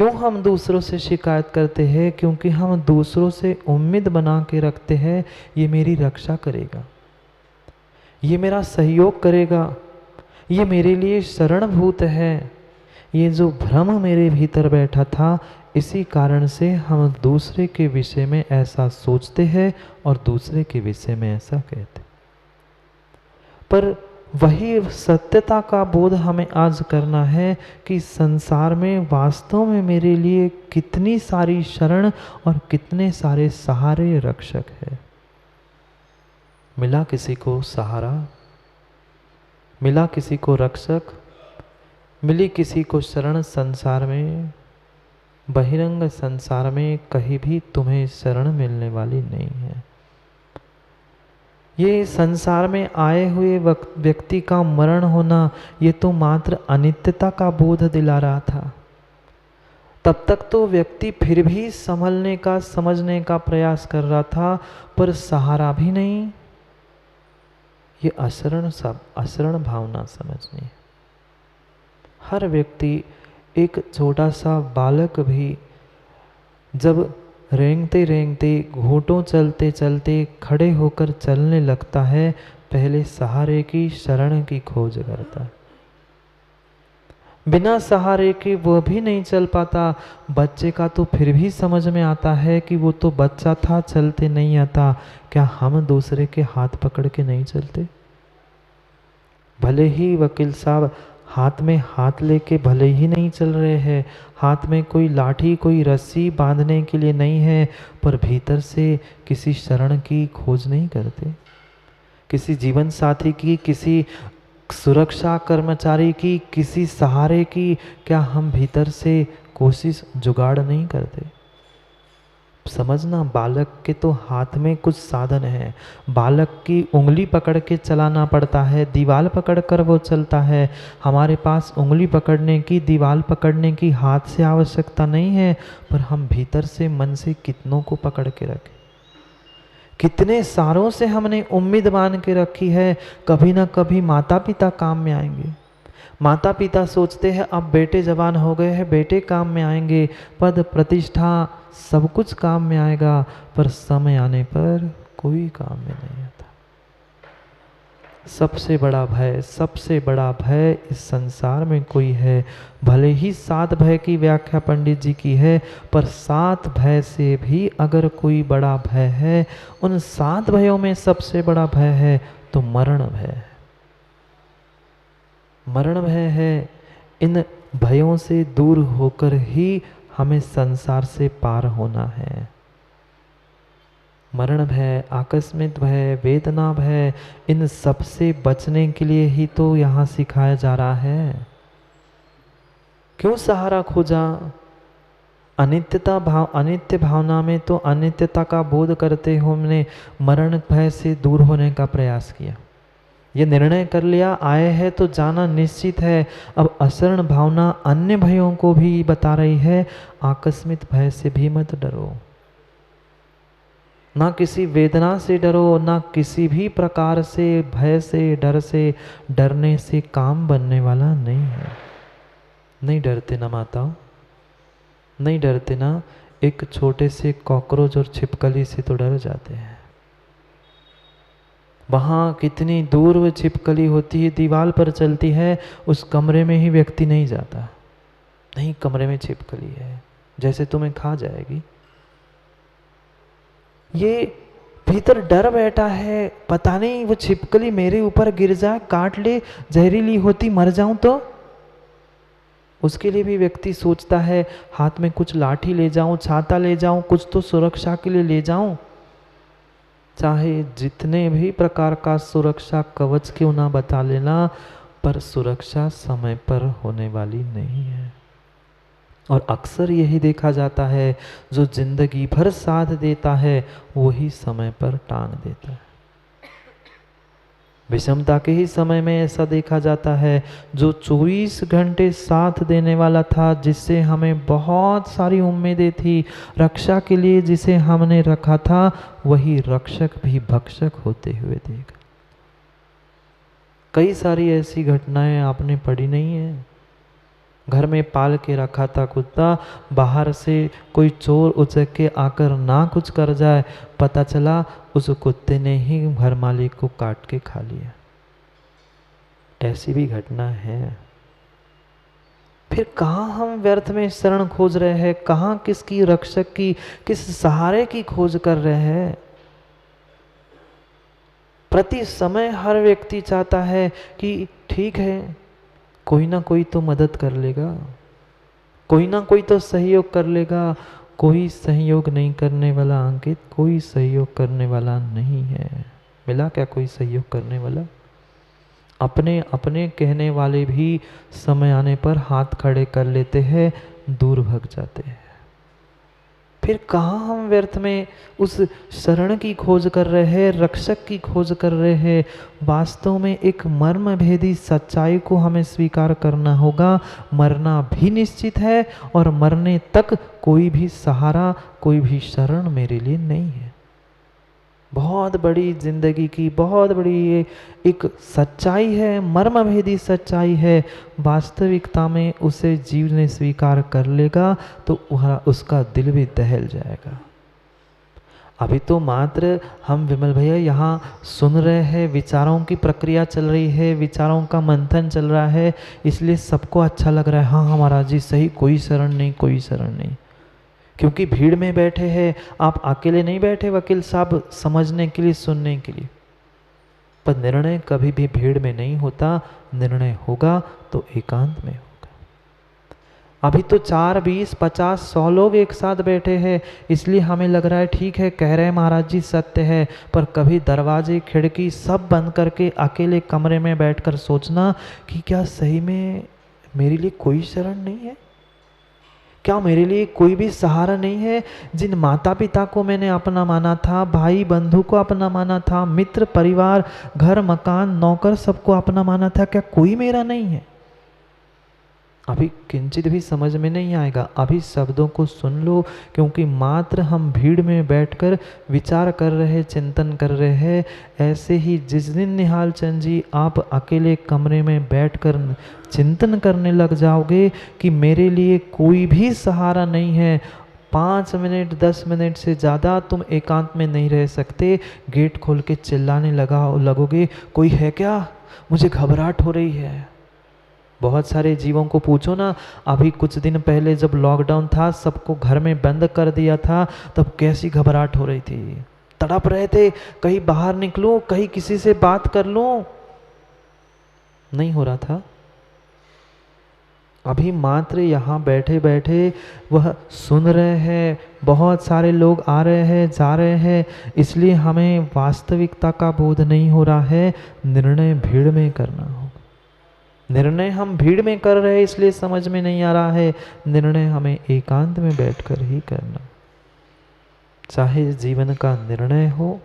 क्यों हम दूसरों से शिकायत करते हैं? क्योंकि हम दूसरों से उम्मीद बना के रखते हैं ये मेरी रक्षा करेगा, ये मेरा सहयोग करेगा, ये मेरे लिए शरणभूत है। ये जो भ्रम मेरे भीतर बैठा था, इसी कारण से हम दूसरे के विषय में ऐसा सोचते हैं और दूसरे के विषय में ऐसा कहते। पर वही सत्यता का बोध हमें आज करना है कि संसार में वास्तव में मेरे लिए कितनी सारी शरण और कितने सारे सहारे रक्षक है। मिला किसी को सहारा, मिला किसी को रक्षक, मिली किसी को शरण संसार में, बहिरंग संसार में कहीं भी तुम्हें शरण मिलने वाली नहीं है। ये संसार में आए हुए व्यक्ति का मरण होना, ये तो मात्र अनित्यता का बोध दिला रहा था। तब तक तो व्यक्ति फिर भी संभलने का, समझने का प्रयास कर रहा था, पर सहारा भी नहीं। ये अशरण भावना समझनी है। हर व्यक्ति, एक छोटा सा बालक भी जब रेंगते रेंगते, घोटों चलते चलते खड़े होकर चलने लगता है, पहले सहारे की, शरण की खोज करता है। बिना सहारे के वह भी नहीं चल पाता। बच्चे का तो फिर भी समझ में आता है कि वो तो बच्चा था, चलते नहीं आता। क्या हम दूसरे के हाथ पकड़ के नहीं चलते? भले ही वकील साहब हाथ में हाथ लेके भले ही नहीं चल रहे हैं, हाथ में कोई लाठी, कोई रस्सी बांधने के लिए नहीं है, पर भीतर से किसी शरण की खोज नहीं करते, किसी जीवन साथी की, किसी सुरक्षा कर्मचारी की, किसी सहारे की क्या हम भीतर से कोशिश जुगाड़ नहीं करते? समझना, बालक के तो हाथ में कुछ साधन है। बालक की उंगली पकड़ के चलाना पड़ता है, दीवार पकड़ कर वो चलता है। हमारे पास उंगली पकड़ने की, दीवार पकड़ने की, हाथ से आवश्यकता नहीं है, पर हम भीतर से, मन से कितनों को पकड़ के रखें। कितने सारों से हमने उम्मीद बांध के रखी है, कभी ना कभी माता पिता काम में आएंगे। माता पिता सोचते हैं अब बेटे जवान हो गए हैं, बेटे काम में आएंगे, पद प्रतिष्ठा सब कुछ काम में आएगा, पर समय आने पर कोई काम में नहीं आता। सबसे बड़ा भय, सबसे बड़ा भय इस संसार में कोई है, भले ही 7 भय की व्याख्या पंडित जी की है, पर 7 भय से भी अगर कोई बड़ा भय है, उन 7 भयों में सबसे बड़ा भय है तो मरण भय है। मरण भय है। इन भयों से दूर होकर ही हमें संसार से पार होना है। मरण भय, आकस्मिक भय, वेदना भय, इन सब से बचने के लिए ही तो यहाँ सिखाया जा रहा है। क्यों सहारा खोजा? अनित्य भावना में तो अनित्यता का बोध करते हुए हमने मरण भय से दूर होने का प्रयास किया। ये निर्णय कर लिया, आए हैं तो जाना निश्चित है। अब अशरण भावना अन्य भयों को भी बता रही है, आकस्मिक भय से भी मत डरो। ना किसी वेदना से डरो, ना किसी भी प्रकार से भय से, डर से, डरने से काम बनने वाला नहीं है। नहीं डरते ना माताओं, नहीं डरते ना। एक छोटे से कॉकरोच और छिपकली से तो डर जाते हैं। वहाँ कितनी दूर वो छिपकली होती है, दीवार पर चलती है, उस कमरे में ही व्यक्ति नहीं जाता। नहीं, कमरे में छिपकली है, जैसे तुम्हें खा जाएगी। ये भीतर डर बैठा है, पता नहीं वो छिपकली मेरे ऊपर गिर जाए, काट ले, जहरीली होती, मर जाऊं तो। उसके लिए भी व्यक्ति सोचता है हाथ में कुछ लाठी ले जाऊं, छाता ले जाऊं, कुछ तो सुरक्षा के लिए ले जाऊं। चाहे जितने भी प्रकार का सुरक्षा कवच क्यों ना बता लेना, पर सुरक्षा समय पर होने वाली नहीं है। और अक्सर यही देखा जाता है, जो जिंदगी भर साथ देता है वही समय पर टांग देता है। विषमता के ही समय में ऐसा देखा जाता है, जो 24 घंटे साथ देने वाला था, जिससे हमें बहुत सारी उम्मीदें थी, रक्षा के लिए जिसे हमने रखा था, वही रक्षक भी भक्षक होते हुए देखा। कई सारी ऐसी घटनाएं आपने पढ़ी नहीं है। घर में पाल के रखा था कुत्ता, बाहर से कोई चोर उचक के आकर ना कुछ कर जाए, पता चला उस कुत्ते ने ही घर मालिक को काट के खा लिया। ऐसी भी घटना है। फिर कहाँ हम व्यर्थ में शरण खोज रहे हैं, कहाँ किसकी रक्षक की, किस सहारे की खोज कर रहे हैं। प्रति समय हर व्यक्ति चाहता है कि ठीक है, कोई ना कोई तो मदद कर लेगा, कोई ना कोई तो सहयोग कर लेगा। कोई सहयोग नहीं करने वाला अंकित, कोई सहयोग करने वाला नहीं है। मिला क्या कोई सहयोग करने वाला? अपने अपने कहने वाले भी समय आने पर हाथ खड़े कर लेते हैं, दूर भग जाते हैं। फिर कहाँ हम व्यर्थ में उस शरण की खोज कर रहे हैं, रक्षक की खोज कर रहे हैं। वास्तव में एक मर्म भेदी सच्चाई को हमें स्वीकार करना होगा। मरना भी निश्चित है और मरने तक कोई भी सहारा, कोई भी शरण मेरे लिए नहीं है। बहुत बड़ी जिंदगी की बहुत बड़ी ये एक सच्चाई है, मर्म भेदी सच्चाई है। वास्तविकता में उसे जीव ने स्वीकार कर लेगा तो उसका दिल भी दहल जाएगा। अभी तो मात्र हम विमल भैया यहाँ सुन रहे हैं, विचारों की प्रक्रिया चल रही है, विचारों का मंथन चल रहा है, इसलिए सबको अच्छा लग रहा है। हाँ महाराज जी सही, कोई शरण नहीं, कोई शरण नहीं। क्योंकि भीड़ में बैठे हैं, आप अकेले नहीं बैठे वकील साहब समझने के लिए, सुनने के लिए। पर निर्णय कभी भी भीड़ में नहीं होता, निर्णय होगा तो एकांत में होगा। अभी तो 4, 20, 50, 100 लोग एक साथ बैठे हैं, इसलिए हमें लग रहा है ठीक है, कह रहे हैं महाराज जी सत्य है। पर कभी दरवाजे खिड़की सब बंद करके अकेले कमरे में बैठकर सोचना कि क्या सही में मेरे लिए कोई शरण नहीं है, क्या मेरे लिए कोई भी सहारा नहीं है। जिन माता पिता को मैंने अपना माना था, भाई बंधु को अपना माना था, मित्र परिवार, घर मकान नौकर सबको अपना माना था, क्या कोई मेरा नहीं है? अभी किंचित भी समझ में नहीं आएगा। अभी शब्दों को सुन लो, क्योंकि मात्र हम भीड़ में बैठकर विचार कर रहे, चिंतन कर रहे हैं। ऐसे ही जिस दिन निहाल चंद जी आप अकेले कमरे में बैठकर चिंतन करने लग जाओगे कि मेरे लिए कोई भी सहारा नहीं है, 5 मिनट 10 मिनट से ज़्यादा तुम एकांत में नहीं रह सकते, गेट खोल के चिल्लाने लगोगे, कोई है क्या, मुझे घबराहट हो रही है। बहुत सारे जीवों को पूछो ना, अभी कुछ दिन पहले जब लॉकडाउन था, सबको घर में बंद कर दिया था, तब कैसी घबराहट हो रही थी, तड़प रहे थे, कहीं बाहर निकलूं, कहीं किसी से बात कर लूं, नहीं हो रहा था। अभी मात्र यहाँ बैठे बैठे वह सुन रहे हैं, बहुत सारे लोग आ रहे हैं जा रहे हैं, इसलिए हमें वास्तविकता का बोध नहीं हो रहा है। निर्णय भीड़ में करना होगा। निर्णय हम भीड़ में कर रहे हैं इसलिए समझ में नहीं आ रहा है। निर्णय हमें एकांत में बैठकर ही करना। चाहे जीवन का निर्णय हो,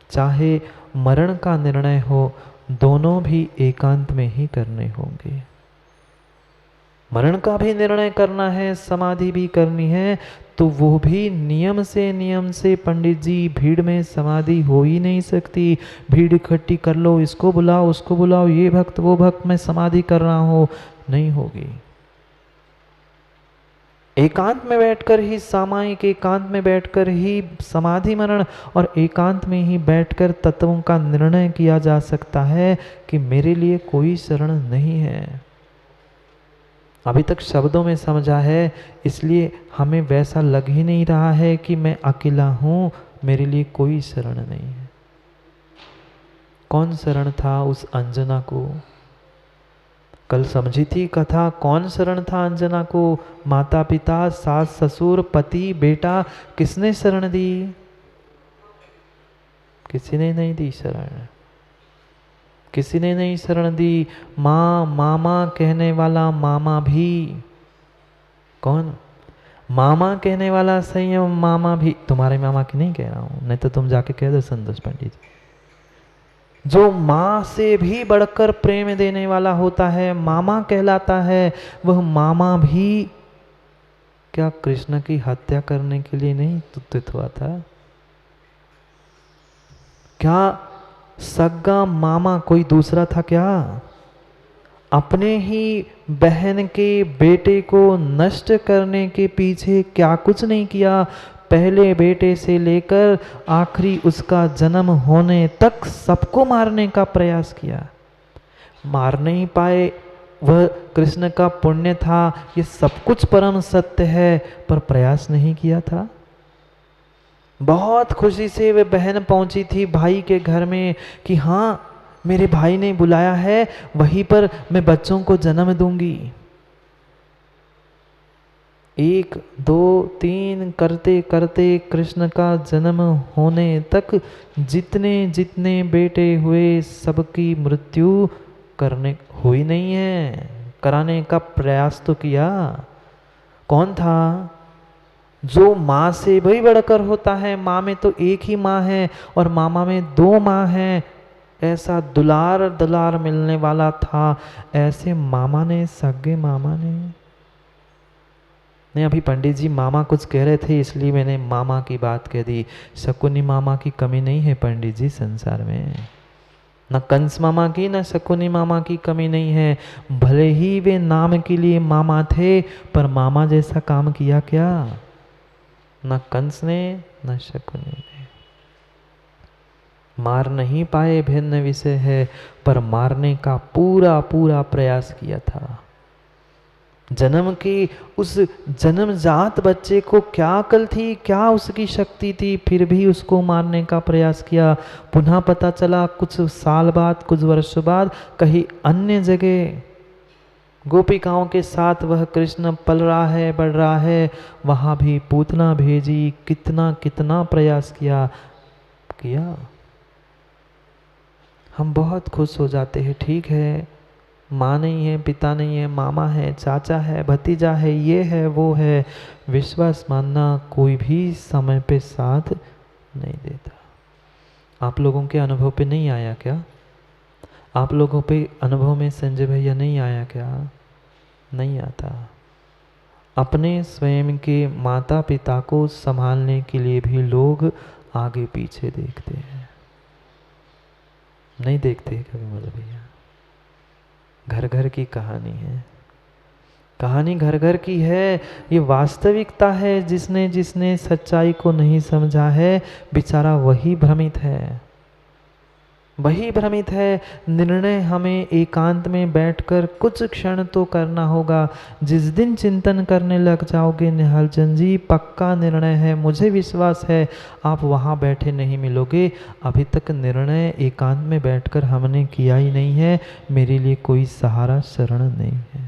चाहे मरण का निर्णय हो, दोनों भी एकांत में ही करने होंगे। मरण का भी निर्णय करना है, समाधि भी करनी है, तो वो भी नियम से पंडित जी, भीड़ में समाधि हो ही नहीं सकती। भीड़ इकट्ठी कर लो, इसको बुलाओ उसको बुलाओ, ये भक्त वो भक्त, मैं समाधि कर रहा हूँ, नहीं होगी। एकांत में बैठकर ही, सामायिक एकांत में बैठकर ही समाधि मरण और एकांत में ही बैठकर तत्वों का निर्णय किया जा सकता है कि मेरे लिए कोई शरण नहीं है। अभी तक शब्दों में समझा है, इसलिए हमें वैसा लग ही नहीं रहा है कि मैं अकेला हूं, मेरे लिए कोई शरण नहीं है। कौन शरण था उस अंजना को? कल समझी थी कथा, कौन शरण था अंजना को? माता पिता, सास ससुर, पति बेटा, किसने शरण दी? किसी ने नहीं दी शरण, किसी ने नहीं शरण दी। माँ मामा कहने वाला मामा भी, कौन? मामा कहने वाला संयम मामा भी, तुम्हारे मामा की नहीं कह रहा हूं, नहीं तो तुम जाके कह दो संतोष पंडित। जो माँ से भी बढ़कर प्रेम देने वाला होता है, मामा कहलाता है, वह मामा भी क्या कृष्ण की हत्या करने के लिए नहीं तुतित हुआ था? क्या सग्गा मामा कोई दूसरा था क्या? अपने ही बहन के बेटे को नष्ट करने के पीछे क्या कुछ नहीं किया। पहले बेटे से लेकर आखिरी उसका जन्म होने तक सबको मारने का प्रयास किया। मार नहीं पाए, वह कृष्ण का पुण्य था, ये सब कुछ परम सत्य है, पर प्रयास नहीं किया था। बहुत खुशी से वे बहन पहुंची थी भाई के घर में कि हाँ मेरे भाई ने बुलाया है, वहीं पर मैं बच्चों को जन्म दूंगी। 1 2 3 करते करते कृष्ण का जन्म होने तक जितने जितने बेटे हुए सबकी मृत्यु करने हुई नहीं है, कराने का प्रयास तो किया। कौन था? जो माँ से भी बढ़कर होता है। माँ में तो एक ही माँ है और मामा में 2 माँ हैं। ऐसा दुलार दुलार मिलने वाला था, ऐसे मामा ने, सगे मामा ने। नहीं, अभी पंडित जी मामा कुछ कह रहे थे इसलिए मैंने मामा की बात कह दी। शकुनी मामा की कमी नहीं है पंडित जी संसार में, न कंस मामा की न शकुनी मामा की कमी नहीं है। भले ही वे नाम के लिए मामा थे, पर मामा जैसा काम किया क्या? न कंस ने न शकुनी ने। मार नहीं पाए भिन्न विषय है, पर मारने का पूरा पूरा प्रयास किया था। जन्म के उस जन्मजात बच्चे को क्या अकल थी, क्या उसकी शक्ति थी, फिर भी उसको मारने का प्रयास किया। पुनः पता चला कुछ साल बाद, कुछ वर्ष बाद, कहीं अन्य जगह गोपिकाओं के साथ वह कृष्ण पल रहा है, बढ़ रहा है, वहाँ भी पूतना भेजी, कितना कितना प्रयास किया। हम बहुत खुश हो जाते हैं, ठीक है माँ नहीं है, पिता नहीं है, मामा है, चाचा है, भतीजा है, ये है वो है, विश्वास मानना कोई भी समय पे साथ नहीं देता। आप लोगों के अनुभव पे नहीं आया क्या? आप लोगों पे अनुभव में संजय भैया नहीं आया क्या? नहीं आता। अपने स्वयं के माता पिता को संभालने के लिए भी लोग आगे पीछे देखते हैं, नहीं देखते कभी मतलब भैया। घर घर की कहानी है, कहानी घर घर की है, ये वास्तविकता है। जिसने जिसने सच्चाई को नहीं समझा है, बेचारा वही भ्रमित है, वही भ्रमित है। निर्णय हमें एकांत में बैठकर कुछ क्षण तो करना होगा। जिस दिन चिंतन करने लग जाओगे निहाल चंद जी, पक्का निर्णय है, मुझे विश्वास है आप वहाँ बैठे नहीं मिलोगे। अभी तक निर्णय एकांत में बैठकर हमने किया ही नहीं है। मेरे लिए कोई सहारा शरण नहीं है।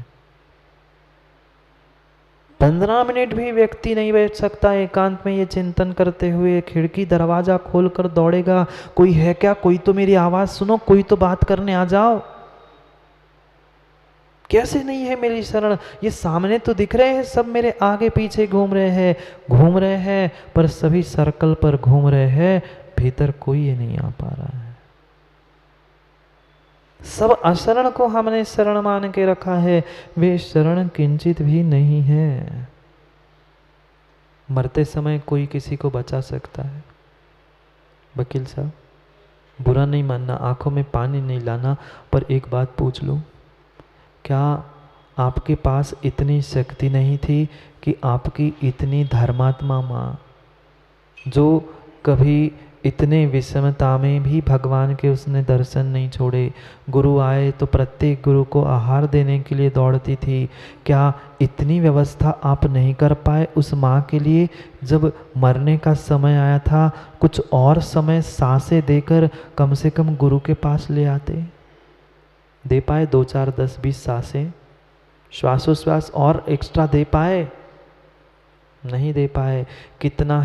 15 मिनट भी व्यक्ति नहीं बैठ सकता एकांत में ये चिंतन करते हुए। खिड़की दरवाजा खोलकर दौड़ेगा, कोई है क्या, कोई तो मेरी आवाज सुनो, कोई तो बात करने आ जाओ। कैसे नहीं है मेरी शरण? ये सामने तो दिख रहे हैं, सब मेरे आगे पीछे घूम रहे हैं, पर सभी सर्कल पर घूम रहे हैं, भीतर कोई ये नहीं आ पा रहा है। सब अशरण को हमने शरण मान के रखा है, वे शरण किंचित भी नहीं है। मरते समय कोई किसी को बचा सकता है? वकील साहब, बुरा नहीं मानना, आंखों में पानी नहीं लाना, पर एक बात पूछ लूं, क्या आपके पास इतनी शक्ति नहीं थी कि आपकी इतनी धर्मात्मा माँ, जो कभी इतने विषमता में भी भगवान के उसने दर्शन नहीं छोड़े, गुरु आए तो प्रत्येक गुरु को आहार देने के लिए दौड़ती थी, क्या इतनी व्यवस्था आप नहीं कर पाए उस माँ के लिए? जब मरने का समय आया था, कुछ और समय सांसें देकर कम से कम गुरु के पास ले आते। दे पाए 2 4 10 20 सांसें, श्वासोश्वास और एक्स्ट्रा दे पाए? नहीं दे पाए। कितना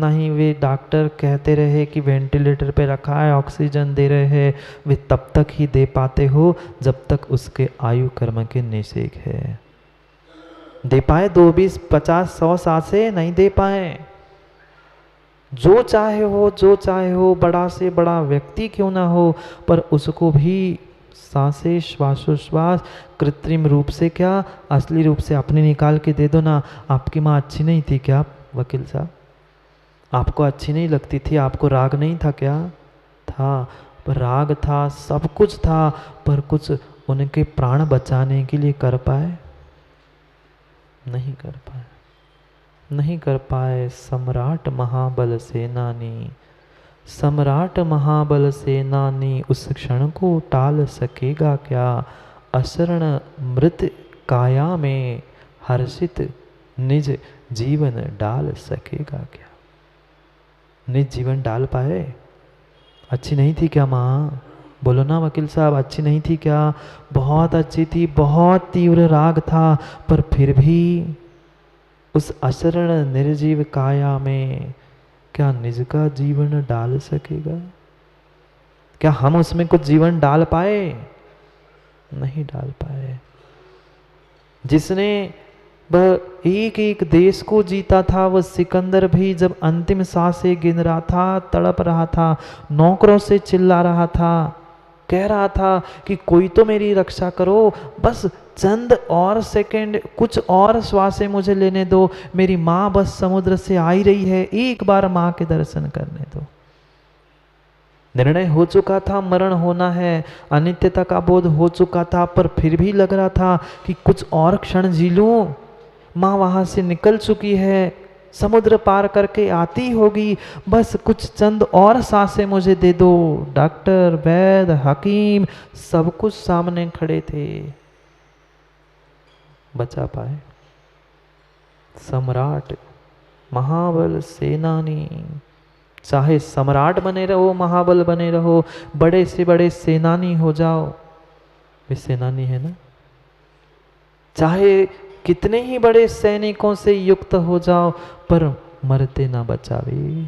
ही वे डॉक्टर कहते रहे कि वेंटिलेटर पे रखा है, ऑक्सीजन दे रहे हैं, वे तब तक ही दे पाते हो जब तक उसके आयु कर्म के निषेक है। दे पाए 2 20 50 100 सांसें? नहीं दे पाए। जो चाहे हो, बड़ा से बड़ा व्यक्ति क्यों ना हो, पर उसको भी सांसें, श्वासोश्वास कृत्रिम रूप से क्या, असली रूप से अपनी निकाल के दे दो ना। आपकी माँ अच्छी नहीं थी क्या वकील साहब? आपको अच्छी नहीं लगती थी? आपको राग नहीं था क्या? था, पर राग था, सब कुछ था, पर कुछ उनके प्राण बचाने के लिए कर पाए? नहीं कर पाए, नहीं कर पाए। सम्राट महाबल सेनानी, सम्राट महाबल सेनानी उस क्षण को टाल सकेगा क्या? अशरण मृत काया में हर्षित निज जीवन डाल सकेगा क्या? निज जीवन डाल पाए? अच्छी नहीं थी क्या माँ? बोलो ना वकील साहब, अच्छी नहीं थी क्या? बहुत अच्छी थी, बहुत तीव्र राग था, पर फिर भी उस अशरण निर्जीव काया में क्या निज का जीवन डाल सकेगा? क्या हम उसमें कुछ जीवन डाल पाए? नहीं डाल पाए। जिसने वह एक एक देश को जीता था, वह सिकंदर भी जब अंतिम सांसें गिन रहा था, तड़प रहा था, नौकरों से चिल्ला रहा था, कह रहा था कि कोई तो मेरी रक्षा करो, बस चंद और सेकंड, कुछ और श्वासें मुझे लेने दो, मेरी माँ बस समुद्र से आ ही रही है, एक बार माँ के दर्शन करने दो। निर्णय हो चुका था, मरण होना है, अनित्यता का बोध हो चुका था, पर फिर भी लग रहा था कि कुछ और क्षण जी लूं। माँ वहां से निकल चुकी है, समुद्र पार करके आती होगी, बस कुछ चंद और सांसें मुझे दे दो। डॉक्टर, वैद्य, हकीम सब कुछ सामने खड़े थे, बचा पाए? सम्राट महाबल सेनानी, चाहे सम्राट बने रहो, महाबल बने रहो, बड़े से बड़े सेनानी हो जाओ, वे सेनानी है ना। चाहे कितने ही बड़े सैनिकों से युक्त हो जाओ, पर मरते ना बचावे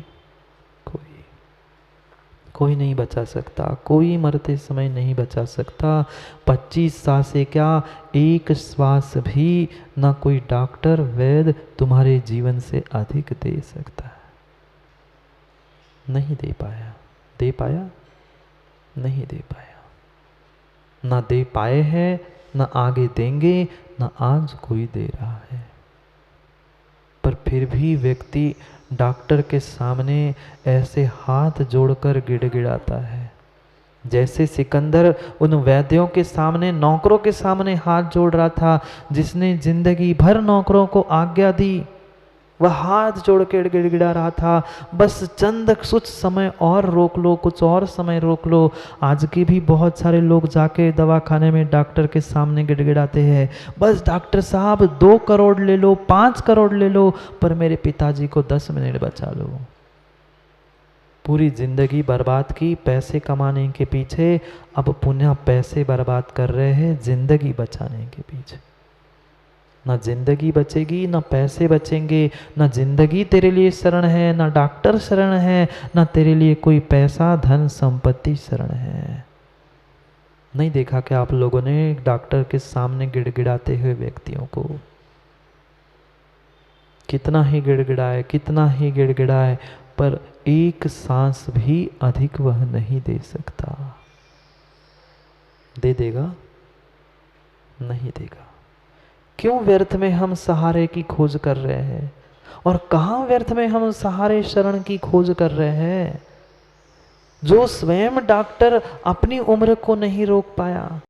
कोई, कोई नहीं बचा सकता, कोई मरते समय नहीं बचा सकता। 25 सांसें क्या, एक श्वास भी ना कोई डॉक्टर वैद्य तुम्हारे जीवन से अधिक दे सकता है। नहीं दे पाया। दे पाया? नहीं दे पाया। ना दे पाए हैं, ना आगे देंगे, ना आज कोई दे रहा है। पर फिर भी व्यक्ति डॉक्टर के सामने ऐसे हाथ जोड़कर गिड़गिड़ाता है, जैसे सिकंदर उन वैद्यों के सामने, नौकरों के सामने हाथ जोड़ रहा था, जिसने जिंदगी भर नौकरों को आज्ञा दी, वह हाथ जोड़ के गिड़गिड़ा रहा था, बस चंद कुछ समय और रोक लो, कुछ और समय रोक लो। आज के भी बहुत सारे लोग जाके दवाखाने में डॉक्टर के सामने गिड़गिड़ाते हैं, बस डॉक्टर साहब 2 करोड़ ले लो, 5 करोड़ ले लो, पर मेरे पिताजी को 10 मिनट बचा लो। पूरी जिंदगी बर्बाद की पैसे कमाने के पीछे, अब पुनः पैसे बर्बाद कर रहे हैं जिंदगी बचाने के पीछे। ना जिंदगी बचेगी, ना पैसे बचेंगे, ना जिंदगी तेरे लिए शरण है, ना डॉक्टर शरण है, ना तेरे लिए कोई पैसा धन संपत्ति शरण है। नहीं देखा क्या आप लोगों ने डॉक्टर के सामने गिड़गिड़ाते हुए व्यक्तियों को? कितना ही गिड़गिड़ाए, कितना ही गिड़गिड़ाए, पर एक सांस भी अधिक वह नहीं दे सकता। दे देगा? नहीं देगा। क्यों व्यर्थ में हम सहारे की खोज कर रहे हैं? और कहाँ व्यर्थ में हम सहारे शरण की खोज कर रहे हैं? जो स्वयं डॉक्टर अपनी उम्र को नहीं रोक पाया,